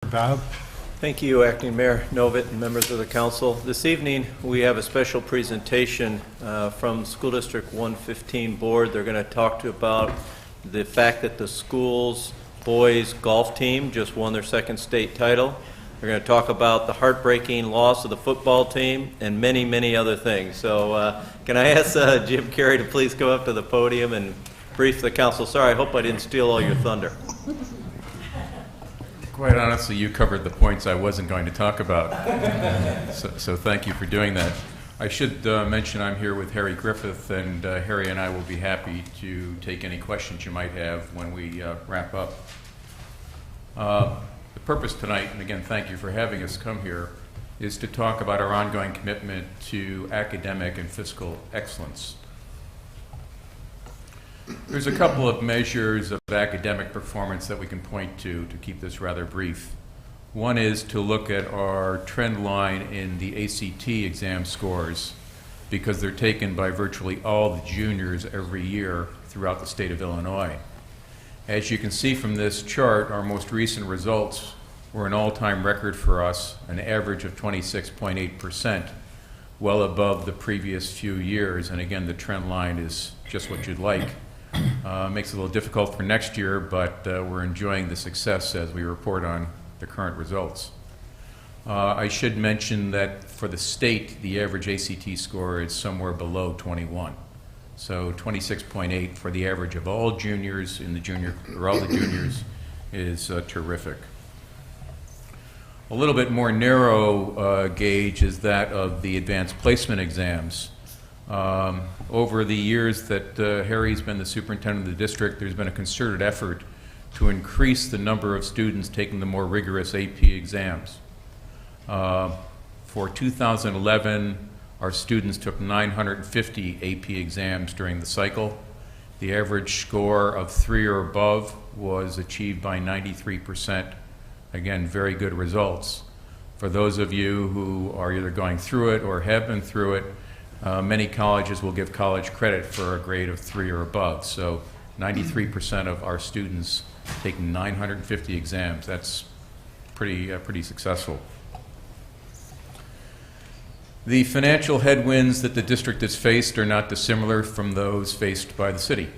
Bob? Thank you, Acting Mayor Novitt and members of the council. This evening, we have a special presentation from School District 115 Board. They're going to talk about the fact that the school's boys golf team just won their second state title. They're going to talk about the heartbreaking loss of the football team and many, many other things. So can I ask Jim Carey to please come up to the podium and brief the council? Sorry, I hope I didn't steal all your thunder. Quite honestly, you covered the points I wasn't going to talk about, so thank you for doing that. I should mention I'm here with Harry Griffith, and Harry and I will be happy to take any questions you might have when we wrap up. The purpose tonight, and again, thank you for having us come here, is to talk about our ongoing commitment to academic and fiscal excellence. There's a couple of measures of academic performance that we can point to keep this rather brief. One is to look at our trend line in the ACT exam scores, because they're taken by virtually all the juniors every year throughout the state of Illinois. As you can see from this chart, our most recent results were an all-time record for us, an average of 26.8%, well above the previous few years. And again, the trend line is just what you'd like. Makes it a little difficult for next year, but we're enjoying the success as we report on the current results. I should mention that for the state, the average ACT score is somewhere below 21. So 26.8 for the average of all juniors in the junior, or all the juniors, is terrific. A little bit more narrow gauge is that of the advanced placement exams. Over the years that Harry's been the superintendent of the district, there's been a concerted effort to increase the number of students taking the more rigorous AP exams. For 2011, our students took 950 AP exams during the cycle. The average score of 3 or above was achieved by 93%. Again, very good results. For those of you who are either going through it or have been through it, many colleges will give college credit for a grade of 3 or above. So 93% of our students taking 950 exams. That's pretty successful. The financial headwinds that the district has faced are not dissimilar from those faced by the city.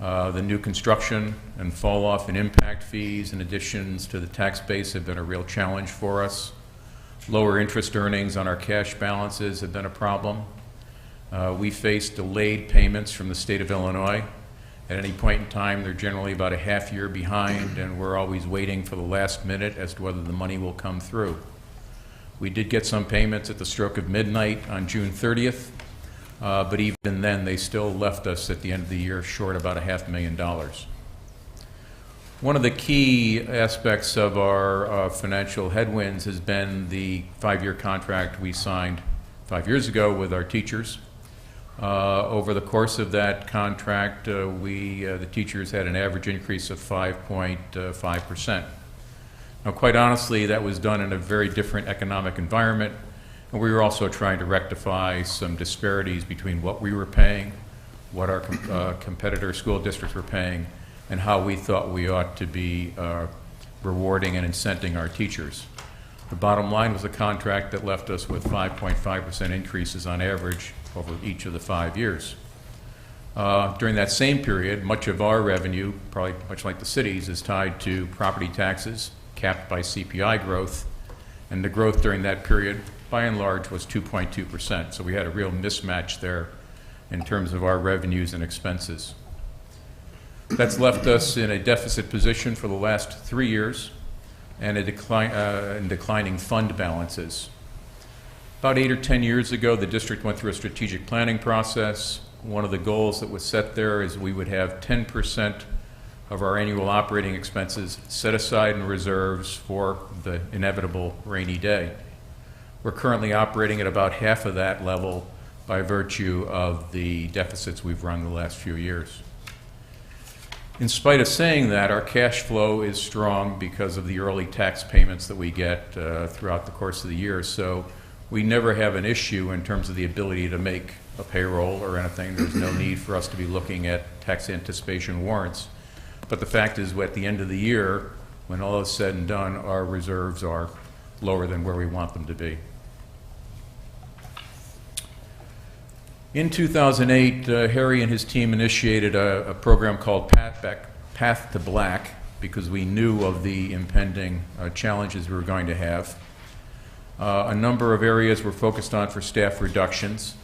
The new construction and fall off in impact fees and additions to the tax base have been a real challenge for us. Lower interest earnings on our cash balances have been a problem. We face delayed payments from the state of Illinois. At any point in time, they're generally about a half year behind, and we're always waiting for the last minute as to whether the money will come through. We did get some payments at the stroke of midnight on June 30th, but even then they still left us at the end of the year short about $500,000. One of the key aspects of our financial headwinds has been the 5-year contract we signed 5 years ago with our teachers. Over the course of that contract, the teachers had an average increase of 5.5%. Now, quite honestly, that was done in a very different economic environment, and we were also trying to rectify some disparities between what we were paying, what our competitor school districts were paying, and how we thought we ought to be rewarding and incenting our teachers. The bottom line was a contract that left us with 5.5% increases on average over each of the 5 years. During that same period, much of our revenue, probably much like the cities, is tied to property taxes capped by CPI growth, and the growth during that period, by and large, was 2.2%. So we had a real mismatch there in terms of our revenues and expenses. That's left us in a deficit position for the last 3 years and in declining fund balances. About 8 or 10 years ago, the district went through a strategic planning process. One of the goals that was set there is we would have 10% of our annual operating expenses set aside in reserves for the inevitable rainy day. We're currently operating at about half of that level by virtue of the deficits we've run the last few years. In spite of saying that, our cash flow is strong because of the early tax payments that we get throughout the course of the year. So we never have an issue in terms of the ability to make a payroll or anything. There's no need for us to be looking at tax anticipation warrants. But the fact is, at the end of the year, when all is said and done, our reserves are lower than where we want them to be. In 2008, Harry and his team initiated a program called Path to Black because we knew of the impending challenges we were going to have. A number of areas were focused on for staff reductions.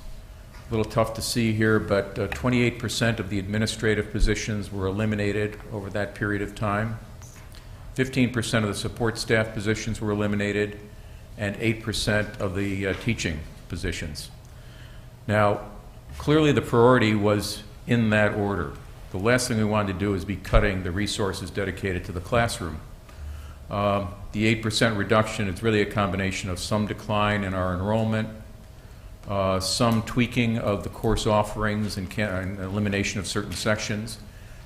A little tough to see here, but 28% of the administrative positions were eliminated over that period of time. 15% of the support staff positions were eliminated, and 8% of the teaching positions. Now, clearly the priority was in that order. The last thing we wanted to do is be cutting the resources dedicated to the classroom. The 8% reduction is really a combination of some decline in our enrollment, some tweaking of the course offerings and elimination of certain sections,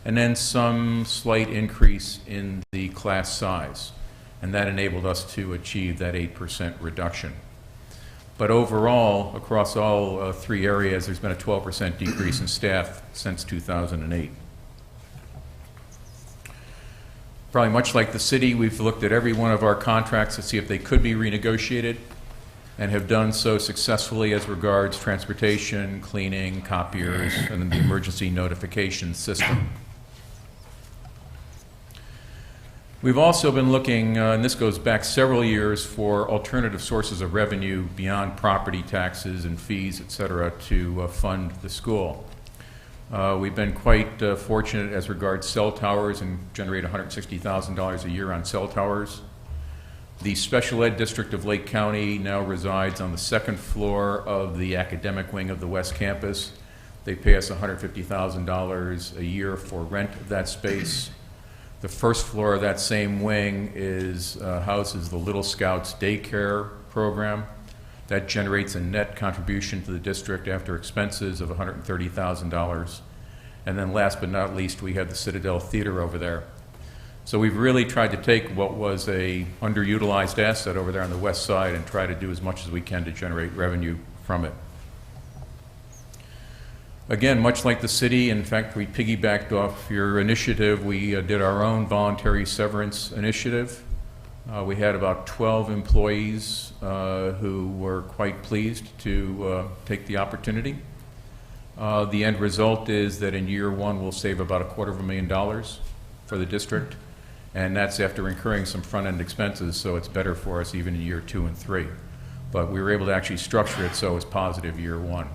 and then some slight increase in the class size. And that enabled us to achieve that 8% reduction. But overall, across all three areas, there's been a 12% decrease in staff since 2008. Probably much like the city, we've looked at every one of our contracts to see if they could be renegotiated and have done so successfully as regards transportation, cleaning, copiers, and then the emergency notification system. We've also been looking, and this goes back several years, for alternative sources of revenue beyond property taxes and fees, et cetera, to fund the school. We've been quite fortunate as regards cell towers and generate $160,000 a year on cell towers. The special ed district of Lake County now resides on the second floor of the academic wing of the West Campus. They pay us $150,000 a year for rent of that space. The first floor of that same wing houses the Little Scouts daycare program. That generates a net contribution to the district after expenses of $130,000. And then last but not least, we have the Citadel Theater over there. So we've really tried to take what was a underutilized asset over there on the west side and try to do as much as we can to generate revenue from it. Again, much like the city, in fact, we piggybacked off your initiative. We did our own voluntary severance initiative. We had about 12 employees who were quite pleased to take the opportunity. The end result is that in year one, we'll save about $250,000 for the district, and that's after incurring some front-end expenses, so it's better for us even in year 2 and 3. But we were able to actually structure it so it's positive year one.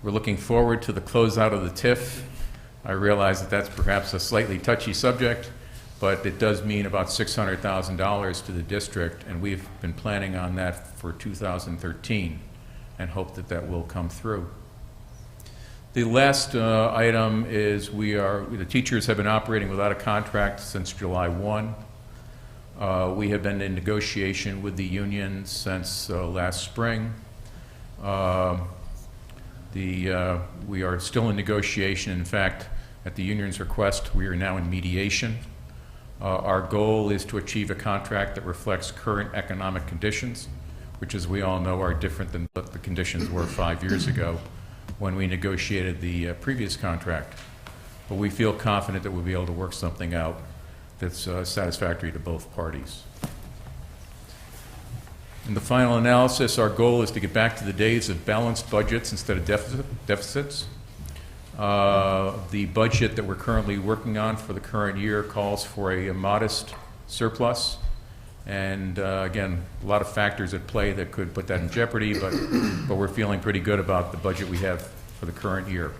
We're looking forward to the closeout of the TIF. I realize that that's perhaps a slightly touchy subject, but it does mean about $600,000 to the district, and we've been planning on that for 2013 and hope that that will come through. The last item is the teachers have been operating without a contract since July 1. We have been in negotiation with the union since last spring. We are still in negotiation. In fact, at the union's request, we are now in mediation. Our goal is to achieve a contract that reflects current economic conditions, which, as we all know, are different than what the conditions were 5 years ago when we negotiated the previous contract. But we feel confident that we'll be able to work something out that's satisfactory to both parties. In the final analysis, our goal is to get back to the days of balanced budgets instead of deficits. The budget that we're currently working on for the current year calls for a modest surplus. And again, a lot of factors at play that could put that in jeopardy, but we're feeling pretty good about the budget we have for the current year.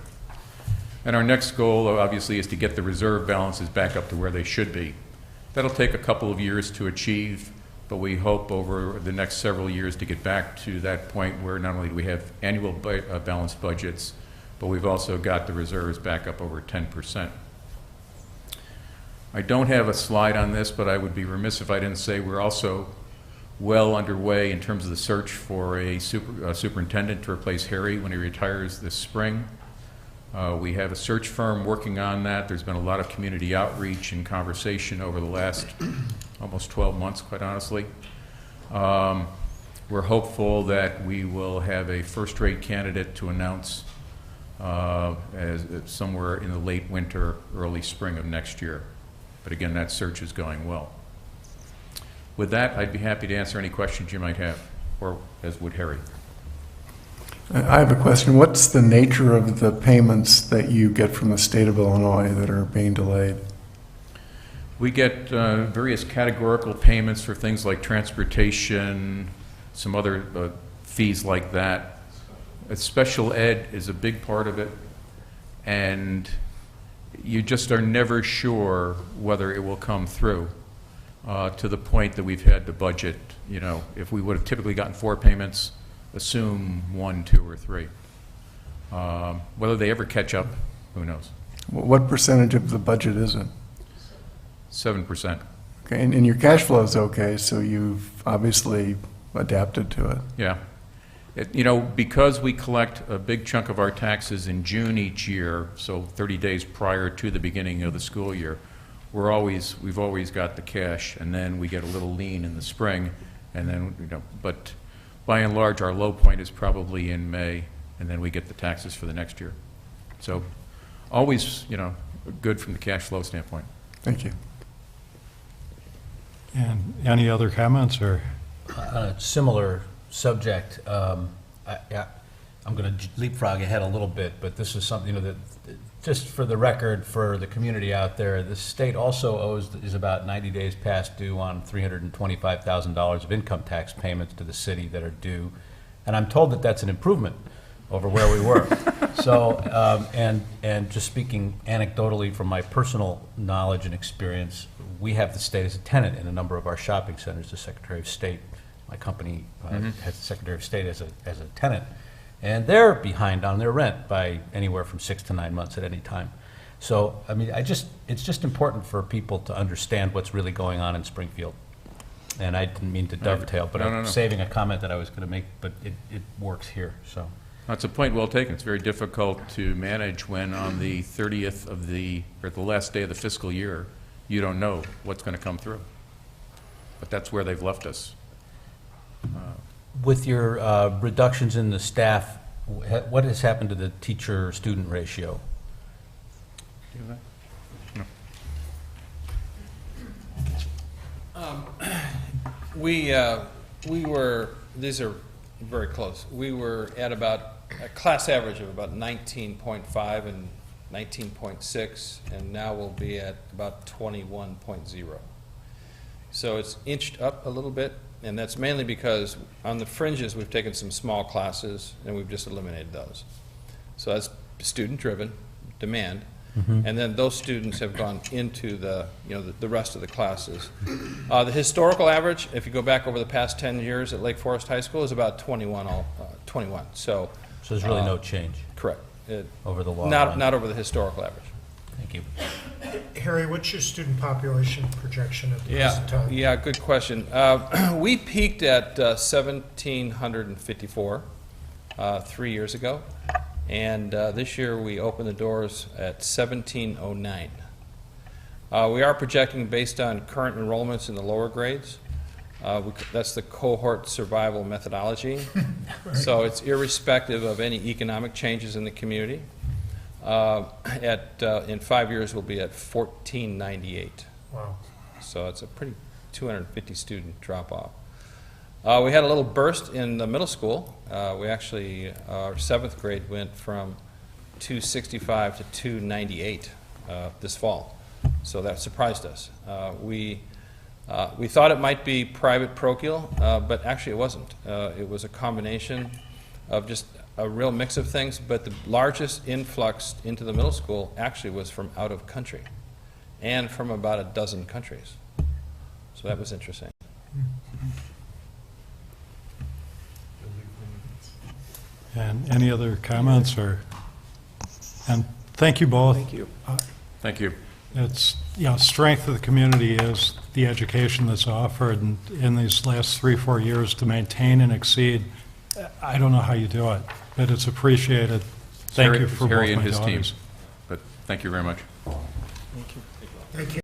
And our next goal, obviously, is to get the reserve balances back up to where they should be. That'll take a couple of years to achieve, but we hope over the next several years to get back to that point where not only do we have annual balanced budgets, but we've also got the reserves back up over 10%. I don't have a slide on this, but I would be remiss if I didn't say we're also well underway in terms of the search for a superintendent to replace Harry when he retires this spring. We have a search firm working on that. There's been a lot of community outreach and conversation over the last almost 12 months, quite honestly. We're hopeful that we will have a first-rate candidate to announce as somewhere in the late winter, early spring of next year. But again, that search is going well. With that, I'd be happy to answer any questions you might have, or as would Harry. I have a question. What's the nature of the payments that you get from the state of Illinois that are being delayed? We get various categorical payments for things like transportation, some other fees like that. Special ed is a big part of it, and you just are never sure whether it will come through to the point that we've had to budget. You know, if we would have typically gotten 4 payments, assume 1, 2, or 3. Whether they ever catch up, who knows? What percentage of the budget is it? 7%. Okay, and your cash flow is okay, so you've obviously adapted to it. Yeah. You know, because we collect a big chunk of our taxes in June each year, so 30 days prior to the beginning of the school year, we've always got the cash, and then we get a little lean in the spring, and then, you know, but by and large, our low point is probably in May, and then we get the taxes for the next year. So always, you know, good from the cash flow standpoint. Thank you. And any other comments, or? On a similar subject, I'm going to leapfrog ahead a little bit, but this is something, you know, that just for the record, for the community out there, the state also is about 90 days past due on $325,000 of income tax payments to the city that are due, and I'm told that that's an improvement over where we were. So, and just speaking anecdotally from my personal knowledge and experience, we have the state as a tenant in a number of our shopping centers. The Secretary of State, my company has the Secretary of State as a tenant, and they're behind on their rent by anywhere from 6 to 9 months at any time. So, I mean, it's just important for people to understand what's really going on in Springfield. And I didn't mean to dovetail, but I'm saving a comment that I was going to make, but it works here, so. That's a point well taken. It's very difficult to manage when on the 30th of or the last day of the fiscal year, you don't know what's going to come through. But that's where they've left us. With your reductions in the staff, what has happened to the teacher-student ratio? No. These are very close. We were at about a class average of about 19.5 and 19.6, and now we'll be at about 21.0. So it's inched up a little bit, and that's mainly because on the fringes we've taken some small classes and we've just eliminated those. So that's student-driven demand, and then those students have gone into the rest of the classes. The historical average, if you go back over the past 10 years at Lake Forest High School, is about 21. So there's really no change. Correct. Over the long run. Not over the historical average. Thank you. Harry, what's your student population projection at the present time? Yeah, good question. We peaked at 1,754 3 years ago, and this year we opened the doors at 1,709. We are projecting based on current enrollments in the lower grades. That's the cohort survival methodology. Right. So it's irrespective of any economic changes in the community. In 5 years, we'll be at 1,498. Wow. So it's a pretty 250 student drop off. We had a little burst in the middle school. We actually, our 7th grade went from 265 to 298 this fall. So that surprised us. We thought it might be private parochial, but actually it wasn't. It was a combination of just a real mix of things, but the largest influx into the middle school actually was from out of country and from about a dozen countries. So that was interesting. And any other comments, or? And thank you both. Thank you. Thank you. It's, strength of the community is the education that's offered, and in these last 3-4 years to maintain and exceed, I don't know how you do it, but it's appreciated. Thank you for both Harry and my his daughters. team. But thank you very much. Thank you.